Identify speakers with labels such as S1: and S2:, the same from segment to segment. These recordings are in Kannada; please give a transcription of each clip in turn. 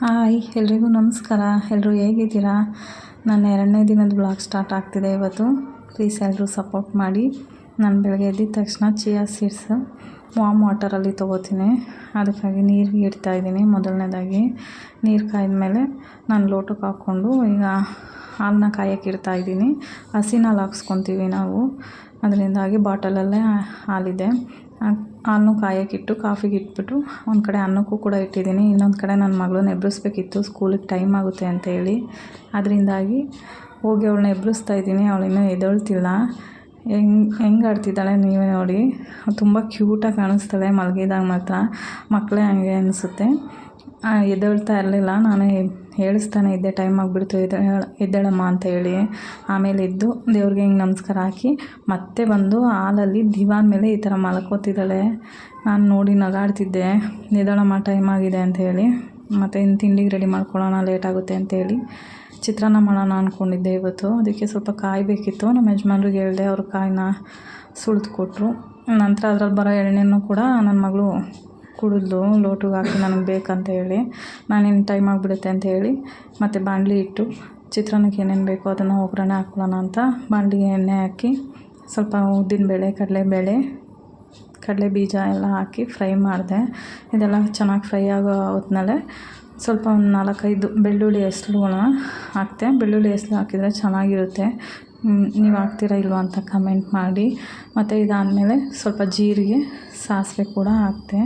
S1: ಹಾಯ್ ಎಲ್ರಿಗೂ ನಮಸ್ಕಾರ. ಎಲ್ಲರೂ ಹೇಗಿದ್ದೀರಾ? ನನ್ನ 2ನೇ ದಿನದ ಬ್ಲಾಗ್ ಸ್ಟಾರ್ಟ್ ಆಗ್ತಿದೆ ಇವತ್ತು. ಪ್ಲೀಸ್ ಎಲ್ಲರೂ ಸಪೋರ್ಟ್ ಮಾಡಿ. ನಾನು ಬೆಳಗ್ಗೆ ಎದ್ದಿದ ತಕ್ಷಣ ಚಿಯಾ ಸೀಡ್ಸ್ ವಾಮ್ ವಾಟರಲ್ಲಿ ತೊಗೋತೀನಿ. ಅದಕ್ಕಾಗಿ ನೀರಿಗೆ ಇಡ್ತಾಯಿದ್ದೀನಿ. ಮೊದಲನೇದಾಗಿ ನೀರು ಕಾಯ್ದ ಮೇಲೆ ನಾನು ಲೋಟಕ್ಕೆ ಹಾಕ್ಕೊಂಡು ಈಗ ಹಾಲನ್ನ ಕಾಯೋಕ್ಕೆ ಇಡ್ತಾಯಿದ್ದೀನಿ. ಹಸಿನ ಹಾಲು ಹಾಕ್ಸ್ಕೊತೀವಿ ನಾವು, ಅದರಿಂದಾಗಿ ಬಾಟಲಲ್ಲೇ ಹಾಲಿದೆ. ಹಾಲನ್ನು ಕಾಯೋಕ್ಕಿಟ್ಟು ಕಾಫಿಗೆ ಇಟ್ಬಿಟ್ಟು ಒಂದು ಕಡೆ ಅನ್ನಕ್ಕೂ ಕೂಡ ಇಟ್ಟಿದ್ದೀನಿ. ಇನ್ನೊಂದು ಕಡೆ ನನ್ನ ಮಗಳನ್ನ ಎಬ್ಬಿಸ್ಬೇಕಿತ್ತು, ಸ್ಕೂಲಿಗೆ ಟೈಮ್ ಆಗುತ್ತೆ ಅಂತ ಹೇಳಿ. ಅದರಿಂದಾಗಿ ಹೋಗಿ ಅವಳನ್ನ ಎಬ್ಬಿಸ್ತಾ ಇದ್ದೀನಿ. ಅವಳು ಇನ್ನೂ ಎದ್ದೇಳ್ತಿಲ್ಲ. ಹೆಂಗೆ ಆಡ್ತಿದ್ದಾಳೆ ನೀವೇ ನೋಡಿ. ತುಂಬ ಕ್ಯೂಟಾಗಿ ಕಾಣಿಸ್ತಾಳೆ ಮಲಗಿದಾಗ ಮಾತ್ರ. ಮಕ್ಕಳೇ ಹಂಗೆ ಅನಿಸುತ್ತೆ. ಎದ್ದೇಳ್ತಾ ಇರಲಿಲ್ಲ. ನಾನು ಹೇಳಿಸ್ತಾನೆ ಇದ್ದೆ, ಟೈಮ್ ಆಗಿಬಿಡ್ತು ಎದ್ದೇಳಮ್ಮ ಅಂತ ಹೇಳಿ. ಆಮೇಲೆ ಎದ್ದು ದೇವ್ರಿಗೆ ಹಿಂಗೆ ನಮಸ್ಕಾರ ಹಾಕಿ ಮತ್ತೆ ಬಂದು ಹಾಲಲ್ಲಿ ದಿವಾನ್ ಮೇಲೆ ಈ ಥರ ಮಲ್ಕೋತಿದ್ದಾಳೆ. ನಾನು ನೋಡಿ ನಗಾಡ್ತಿದ್ದೆ, ಎದ್ದೇಳಮ್ಮ ಟೈಮ್ ಆಗಿದೆ ಅಂತ ಹೇಳಿ. ಮತ್ತು ಇನ್ನು ತಿಂಡಿಗೆ ರೆಡಿ ಮಾಡ್ಕೊಳ್ಳೋಣ, ಲೇಟ್ ಆಗುತ್ತೆ ಅಂತೇಳಿ ಚಿತ್ರಾನ್ನ ಮಾಡೋಣ ಅಂದ್ಕೊಂಡಿದ್ದೆ ಇವತ್ತು. ಅದಕ್ಕೆ ಸ್ವಲ್ಪ ಕಾಯಿ ಬೇಕಿತ್ತು. ನಮ್ಮ ಯಜಮಾನ್ರಿಗೆ ಹೇಳಿದೆ, ಅವರು ಕಾಯಿನ ಸುಳಿದು ಕೊಟ್ಟರು. ನಂತರ ಅದ್ರಲ್ಲಿ ಬರೋ ಎಣ್ಣೆನೂ ಕೂಡ ನನ್ನ ಮಗಳು ಕುಡಿದ್ಲು, ಲೋಟಗೆ ಹಾಕಿ ನನಗೆ ಬೇಕಂತ ಹೇಳಿ. ನಾನೇನು ಟೈಮ್ ಆಗಿಬಿಡುತ್ತೆ ಅಂತ ಹೇಳಿ ಮತ್ತು ಬಾಣಲಿ ಇಟ್ಟು ಚಿತ್ರಾನ್ನಕ್ಕೆ ಏನೇನು ಬೇಕೋ ಅದನ್ನು ಒಗ್ಗರಣೆ ಹಾಕ್ಕೊಳ್ಳೋಣ ಅಂತ ಬಾಣಲಿಗೆ ಎಣ್ಣೆ ಹಾಕಿ ಸ್ವಲ್ಪ ಉದ್ದಿನಬೇಳೆ, ಕಡಲೆ ಬೀಜ ಎಲ್ಲ ಹಾಕಿ ಫ್ರೈ ಮಾಡಿದೆ. ಇದೆಲ್ಲ ಚೆನ್ನಾಗಿ ಫ್ರೈ ಆಗೋ ಹೊತ್ತಿನಲ್ಲೇ ಸ್ವಲ್ಪ ಒಂದು 4-5 ಬೆಳ್ಳುಳ್ಳಿ ಹೆಸ್ರುಗಳನ್ನ ಹಾಕ್ತೆ. ಬೆಳ್ಳುಳ್ಳಿ ಹೆಸ್ರು ಹಾಕಿದರೆ ಚೆನ್ನಾಗಿರುತ್ತೆ. ನೀವು ಹಾಕ್ತೀರಾ ಇಲ್ವಾ ಅಂತ ಕಮೆಂಟ್ ಮಾಡಿ. ಮತ್ತು ಇದಾದಮೇಲೆ ಸ್ವಲ್ಪ ಜೀರಿಗೆ, ಸಾಸಿವೆ ಕೂಡ ಹಾಕ್ತೆ.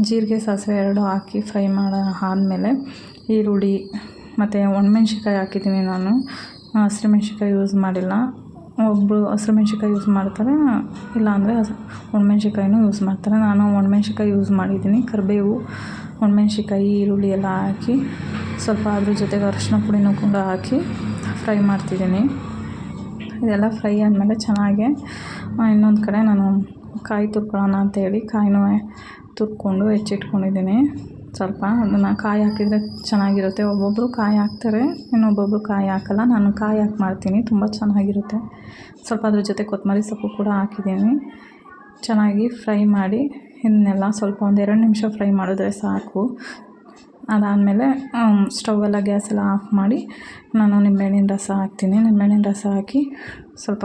S1: ಜೀರಿಗೆ ಸಾಸಿವೆ 2 ಹಾಕಿ ಫ್ರೈ ಆದಮೇಲೆ ಈರುಳ್ಳಿ ಮತ್ತು ಒಣಮೆಣ್ಸಿಕಾಯಿ ಹಾಕಿದ್ದೀನಿ ನಾನು. ಹಸಿಮೆಣ್ಸಿಕಾಯಿ ಯೂಸ್ ಮಾಡಿಲ್ಲ. ಒಬ್ಬರು ಹಸಿಮೆಣ್ಸಿಕಾಯಿ ಯೂಸ್ ಮಾಡ್ತಾರೆ, ಇಲ್ಲಾಂದರೆ ಒಣಮೆಣ್ಸಿಕಾಯಿನೂ ಯೂಸ್ ಮಾಡ್ತಾರೆ. ನಾನು ಒಣಮೆಣ್ಸಿಕಾಯಿ ಯೂಸ್ ಮಾಡಿದ್ದೀನಿ. ಕರಿಬೇವು, ಒಣಮೆಣ್ಸಿಕಾಯಿ, ಈರುಳ್ಳಿ ಎಲ್ಲ ಹಾಕಿ ಸ್ವಲ್ಪ ಅದ್ರ ಜೊತೆಗೆ ಅರಿಶಿನ ಪುಡಿನೂ ಕೂಡ ಹಾಕಿ ಫ್ರೈ ಮಾಡ್ತಿದ್ದೀನಿ. ಇದೆಲ್ಲ ಫ್ರೈ ಆದಮೇಲೆ ಚೆನ್ನಾಗೆ ಇನ್ನೊಂದು ಕಡೆ ನಾನು ಕಾಯಿ ತುರ್ಕೊಳ್ಳೋಣ ಅಂತೇಳಿ ಕಾಯಿನೂ ತುರ್ಕೊಂಡು ಹೆಚ್ಚಿಟ್ಕೊಂಡಿದ್ದೀನಿ. ಸ್ವಲ್ಪ ಅದನ್ನು ಕಾಯಿ ಹಾಕಿದರೆ ಚೆನ್ನಾಗಿರುತ್ತೆ. ಒಬ್ಬೊಬ್ಬರು ಕಾಯಿ ಹಾಕ್ತಾರೆ, ಇನ್ನೊಬ್ಬೊಬ್ಬರು ಕಾಯಿ ಹಾಕಲ್ಲ. ನಾನು ಕಾಯಿ ಹಾಕಿ ಮಾಡ್ತೀನಿ, ತುಂಬ ಚೆನ್ನಾಗಿರುತ್ತೆ. ಸ್ವಲ್ಪ ಅದ್ರ ಜೊತೆ ಕೊತ್ತಂಬರಿ ಸೊಪ್ಪು ಕೂಡ ಹಾಕಿದ್ದೀನಿ. ಚೆನ್ನಾಗಿ ಫ್ರೈ ಮಾಡಿ ಇದನ್ನೆಲ್ಲ ಸ್ವಲ್ಪ ಒಂದು 2 ನಿಮಿಷ ಫ್ರೈ ಮಾಡಿದ್ರೆ ಸಾಕು. ಅದಾದಮೇಲೆ ಸ್ಟವೆಲ್ಲ ಗ್ಯಾಸೆಲ್ಲ ಆಫ್ ಮಾಡಿ ನಾನು ನಿಂಬೆಹಣ್ಣಿನ ರಸ ಹಾಕ್ತೀನಿ. ನಿಂಬೆಹಣ್ಣಿನ ರಸ ಹಾಕಿ ಸ್ವಲ್ಪ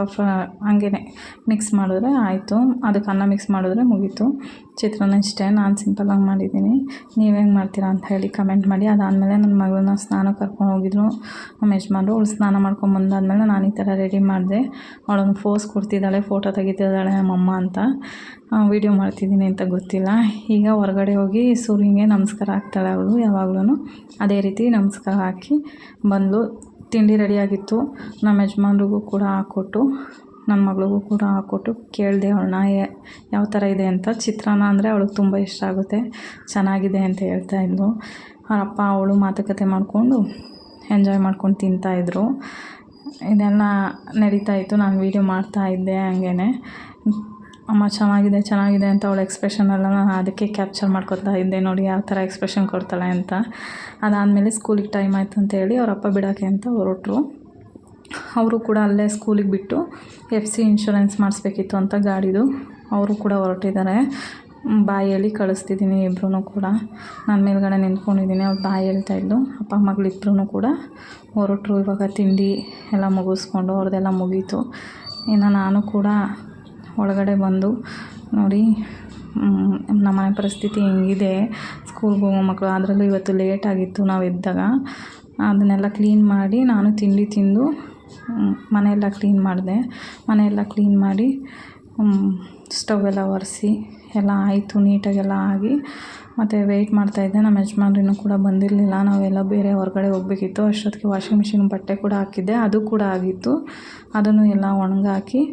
S1: ಹಂಗೇ ಮಿಕ್ಸ್ ಮಾಡಿದ್ರೆ ಆಯಿತು. ಅದಕ್ಕೆ ಅನ್ನ ಮಿಕ್ಸ್ ಮಾಡಿದ್ರೆ ಮುಗೀತು. ಚಿತ್ರಾನ್ನ ಇಷ್ಟೇ, ನಾನು ಸಿಂಪಲ್ಲಾಗಿ ಮಾಡಿದ್ದೀನಿ. ನೀವು ಹೆಂಗೆ ಮಾಡ್ತೀರಾ ಅಂತ ಹೇಳಿ ಕಮೆಂಟ್ ಮಾಡಿ. ಅದಾದಮೇಲೆ ನನ್ನ ಮಗಳನ್ನ ಸ್ನಾನಕ್ಕೆ ಕರ್ಕೊಂಡು ಹೋಗಿದ್ರು ನಮ್ಮ ಯಜಮಾನ್ರು. ಅವಳು ಸ್ನಾನ ಮಾಡ್ಕೊಂಬಂದಾದ್ಮೇಲೆ ನಾನು ಈ ಥರ ರೆಡಿ ಮಾಡಿದೆ. ಅವಳೊಂದು ಫೋಸ್ ಕೊಡ್ತಿದ್ದಾಳೆ, ಫೋಟೋ ತೆಗಿತಿದ್ದಾಳೆ ನಮ್ಮಮ್ಮ ಅಂತ. ವೀಡಿಯೋ ಮಾಡ್ತಿದ್ದೀನಿ ಅಂತ ಗೊತ್ತಿಲ್ಲ. ಈಗ ಹೊರಗಡೆ ಹೋಗಿ ಸೂರ್ಯನಿಗೆ ನಮಸ್ಕಾರ ಹಾಕ್ತಾಳೆ ಅವಳು ಯಾವಾಗಲೂ. ಅದೇ ರೀತಿ ನಮಸ್ಕಾರ ಹಾಕಿ ಬಂದು ತಿಂಡಿ ರೆಡಿಯಾಗಿತ್ತು. ನಮ್ಮ ಯಜಮಾನ್ರಿಗೂ ಕೂಡ ಹಾಕ್ಕೊಟ್ಟು ನನ್ನ ಮಗಳಿಗೂ ಕೂಡ ಹಾಕ್ಕೊಟ್ಟು ಕೇಳಿದೆ ಅವಳನ್ನ ಯಾವ ಥರ ಇದೆ ಅಂತ. ಚಿತ್ರಾನ್ನ ಅಂದರೆ ಅವಳಿಗೆ ತುಂಬ ಇಷ್ಟ ಆಗುತ್ತೆ, ಚೆನ್ನಾಗಿದೆ ಅಂತ ಹೇಳ್ತಾಯಿದ್ಲು. ಅವರಪ್ಪ ಅವಳು ಮಾತುಕತೆ ಮಾಡಿಕೊಂಡು ಎಂಜಾಯ್ ಮಾಡ್ಕೊಂಡು ತಿಂತಾಯಿದ್ರು. ಇದೆಲ್ಲ ನಡೀತಾಯಿತ್ತು. ನಾನು ವೀಡಿಯೋ ಮಾಡ್ತಾಯಿದ್ದೆ ಹಂಗೇ. ಅಮ್ಮ ಚೆನ್ನಾಗಿದೆ ಅಂತ ಅವಳ ಎಕ್ಸ್ಪ್ರೆಷನೆಲ್ಲ ನಾನು ಅದಕ್ಕೆ ಕ್ಯಾಪ್ಚರ್ ಮಾಡ್ಕೊತಾ ಇದ್ದೆ. ನೋಡಿ ಯಾವ ಥರ ಎಕ್ಸ್ಪ್ರೆಷನ್ ಕೊಡ್ತಾಳೆ ಅಂತ. ಅದಾದಮೇಲೆ ಸ್ಕೂಲಿಗೆ ಟೈಮ್ ಆಯಿತು ಅಂತೇಳಿ ಅವರಪ್ಪ ಬಿಡೋಕ್ಕೆ ಅಂತ ಹೊರಟರು. ಅವರು ಕೂಡ ಅಲ್ಲೇ ಸ್ಕೂಲಿಗೆ ಬಿಟ್ಟು FC ಇನ್ಶೂರೆನ್ಸ್ ಮಾಡಿಸ್ಬೇಕಿತ್ತು ಅಂತ ಗಾಡಿದು. ಅವರು ಕೂಡ ಹೊರಟಿದ್ದಾರೆ. ಬಾಯಿ ಹೇಳಿ ಕಳಿಸ್ತಿದ್ದೀನಿ ಇಬ್ಬರೂ ಕೂಡ. ನಾನು ಮೇಲ್ಗಡೆ ನಿಂತ್ಕೊಂಡಿದ್ದೀನಿ, ಅವ್ರು ಬಾಯಿ ಹೇಳ್ತಾಯಿದ್ದು. ಅಪ್ಪ ಮಗಳಿಬ್ಬರೂ ಕೂಡ ಹೊರಟರು. ಇವಾಗ ತಿಂಡಿ ಎಲ್ಲ ಮುಗಿಸ್ಕೊಂಡು ಅವ್ರದ್ದೆಲ್ಲ ಮುಗೀತು. ಇನ್ನು ನಾನು ಕೂಡ ಒಳಗಡೆ ಬಂದು ನೋಡಿ ನಮ್ಮನೆ ಪರಿಸ್ಥಿತಿ ಹೆಂಗಿದೆ. ಸ್ಕೂಲ್ಗೆ ಹೋಗೋ ಮಕ್ಕಳು, ಅದರಲ್ಲೂ ಇವತ್ತು ಲೇಟಾಗಿತ್ತು ನಾವು ಎದ್ದಾಗ. ಅದನ್ನೆಲ್ಲ ಕ್ಲೀನ್ ಮಾಡಿ ನಾನು ತಿಂಡಿ ತಿಂದು ಮನೆಯೆಲ್ಲ ಕ್ಲೀನ್ ಮಾಡಿದೆ. ಮನೆಯೆಲ್ಲ ಕ್ಲೀನ್ ಮಾಡಿ ಸ್ಟವೆಲ್ಲ ಒರೆಸಿ ಎಲ್ಲ ಆಯಿತು, ನೀಟಾಗೆಲ್ಲ ಆಗಿ ಮತ್ತು ವೆಯ್ಟ್ ಮಾಡ್ತಾಯಿದ್ದೆ. ನಮ್ಮ ಯಜಮಾನ್ರಿನೂ ಕೂಡ ಬಂದಿರಲಿಲ್ಲ. ನಾವೆಲ್ಲ ಬೇರೆ ಹೊರಗಡೆ ಹೋಗಬೇಕಿತ್ತು. ಅಷ್ಟೊತ್ತಿಗೆ ವಾಷಿಂಗ್ ಮಿಷಿನ್ ಬಟ್ಟೆ ಕೂಡ ಹಾಕಿದ್ದೆ, ಅದು ಕೂಡ ಆಗಿತ್ತು. ಅದನ್ನು ಎಲ್ಲ ಒಣಗಾಕಿ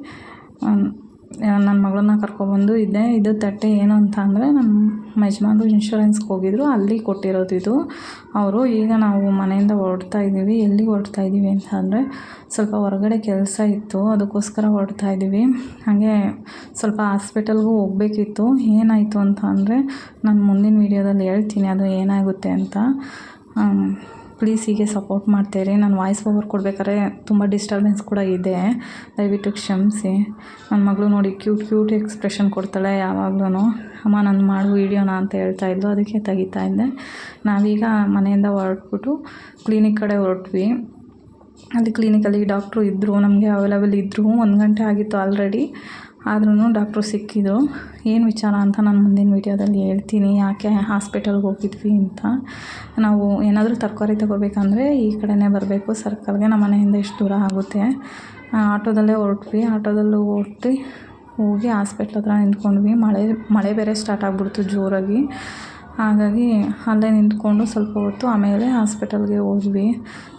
S1: ನನ್ನ ಮಗಳನ್ನ ಕರ್ಕೊಬಂದು ಇದ್ದೆ. ಇದು ತಟ್ಟೆ ಏನು ಅಂತ ಅಂದರೆ ನಮ್ಮ ಯಜಮಾನ್ರು ಇನ್ಶೂರೆನ್ಸ್ಗೆ ಹೋಗಿದ್ರು, ಅಲ್ಲಿ ಕೊಟ್ಟಿರೋದು ಇದು ಅವರು. ಈಗ ನಾವು ಮನೆಯಿಂದ ಹೊರಡ್ತಾ ಇದ್ದೀವಿ. ಎಲ್ಲಿಗೆ ಹೊರಡ್ತಾ ಇದ್ದೀವಿ ಅಂತ ಅಂದರೆ ಸ್ವಲ್ಪ ಹೊರಗಡೆ ಕೆಲಸ ಇತ್ತು, ಅದಕ್ಕೋಸ್ಕರ ಹೊರಡ್ತಾ ಇದ್ದೀವಿ. ಹಾಗೆ ಸ್ವಲ್ಪ ಹಾಸ್ಪಿಟಲ್ಗೂ ಹೋಗಬೇಕಿತ್ತು. ಏನಾಯಿತು ಅಂತ ಅಂದರೆ ನಾನು ಮುಂದಿನ ವೀಡಿಯೋದಲ್ಲಿ ಹೇಳ್ತೀನಿ ಅದು ಏನಾಗುತ್ತೆ ಅಂತ. ಪ್ಲೀಸ್ ಹೀಗೆ ಸಪೋರ್ಟ್ ಮಾಡ್ತಾಯಿರಿ. ನಾನು ವಾಯ್ಸ್ ಓವರ್ ಕೊಡ್ಬೇಕಾದ್ರೆ ತುಂಬ ಡಿಸ್ಟರ್ಬೆನ್ಸ್ ಕೂಡ ಇದೆ, ದಯವಿಟ್ಟು ಕ್ಷಮಿಸಿ. ನನ್ನ ಮಗಳು ನೋಡಿ ಕ್ಯೂಟ್ ಎಕ್ಸ್ಪ್ರೆಷನ್ ಕೊಡ್ತಾಳೆ ಯಾವಾಗ್ಲೂ. ಅಮ್ಮ ನಾನು ಮಾಡು ವೀಡಿಯೋನ ಅಂತ ಹೇಳ್ತಾಯಿದ್ಲು, ಅದಕ್ಕೆ ತೆಗಿತಾ ಇದ್ದೆ. ನಾವೀಗ ಮನೆಯಿಂದ ಹೊರಟ್ಬಿಟ್ಟು ಕ್ಲಿನಿಕ್ ಕಡೆ ಹೊರಟ್ವಿ. ಅಲ್ಲಿ ಕ್ಲಿನಿಕಲ್ಲಿ ಡಾಕ್ಟ್ರು ಇದ್ದರು, ನಮಗೆ ಅವೈಲೇಬಲ್ ಇದ್ದರು. 1 ಗಂಟೆ ಆಗಿತ್ತು ಆಲ್ರೆಡಿ, ಆದ್ರೂ ಡಾಕ್ಟ್ರು ಸಿಕ್ಕಿದ್ರು. ಏನು ವಿಚಾರ ಅಂತ ನಾನು ಮುಂದಿನ ವೀಡಿಯೋದಲ್ಲಿ ಹೇಳ್ತೀನಿ, ಯಾಕೆ ಹಾಸ್ಪಿಟಲ್ಗೆ ಹೋಗಿದ್ವಿ ಅಂತ. ನಾವು ಏನಾದರೂ ತರಕಾರಿ ತೊಗೋಬೇಕಂದ್ರೆ ಈ ಕಡೆನೇ ಬರಬೇಕು ಸರ್ಕಲ್ಗೆ. ನಮ್ಮ ಮನೆಯಿಂದ ಎಷ್ಟು ದೂರ ಆಗುತ್ತೆ. ಆಟೋದಲ್ಲೇ ಹೊರಟ್ವಿ. ಆಟೋದಲ್ಲೂ ಹೋಗಿ ಹಾಸ್ಪಿಟ್ಲ್ ಹತ್ರ ನಿಂತ್ಕೊಂಡ್ವಿ. ಮಳೆ ಬೇರೆ ಸ್ಟಾರ್ಟ್ ಆಗಿಬಿಡ್ತು ಜೋರಾಗಿ. ಹಾಗಾಗಿ ಅಲ್ಲೇ ನಿಂತ್ಕೊಂಡು ಸ್ವಲ್ಪ ಹೊತ್ತು ಆಮೇಲೆ ಹಾಸ್ಪಿಟಲ್ಗೆ ಹೋದ್ವಿ.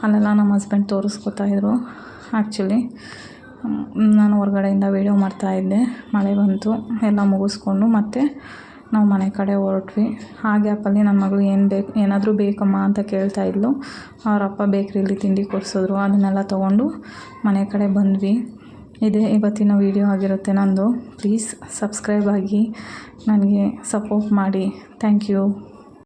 S1: ಅಲ್ಲೆಲ್ಲ ನಮ್ಮ ಹಸ್ಬೆಂಡ್ ತೋರಿಸ್ಕೊತಾಯಿದ್ರು. ಆ್ಯಕ್ಚುಲಿ ನಾನು ಹೊರಗಡೆಯಿಂದ ವೀಡಿಯೋ ಮಾಡ್ತಾಯಿದ್ದೆ. ಮಳೆ ಬಂತು, ಎಲ್ಲ ಮುಗಿಸ್ಕೊಂಡು ಮತ್ತೆ ನಾವು ಮನೆ ಕಡೆ ಹೊರಟ್ವಿ. ಆ ಗ್ಯಾಪಲ್ಲಿ ನನ್ನ ಮಗಳು ಏನಾದರೂ ಬೇಕಮ್ಮ ಅಂತ ಕೇಳ್ತಾಯಿದ್ಲು. ಅವ್ರ ಅಪ್ಪ ಬೇಕ್ರಿಲಿ ತಿಂಡಿ ಕೊಡಿಸಿದ್ರು, ಅದನ್ನೆಲ್ಲ ತೊಗೊಂಡು ಮನೆ ಕಡೆ ಬಂದ್ವಿ. ಇದೇ ಇವತ್ತಿನ ವೀಡಿಯೋ ಆಗಿರುತ್ತೆ ನಂದು. ಪ್ಲೀಸ್ ಸಬ್ಸ್ಕ್ರೈಬ್ ಆಗಿ ನನಗೆ ಸಪೋರ್ಟ್ ಮಾಡಿ. Thank you.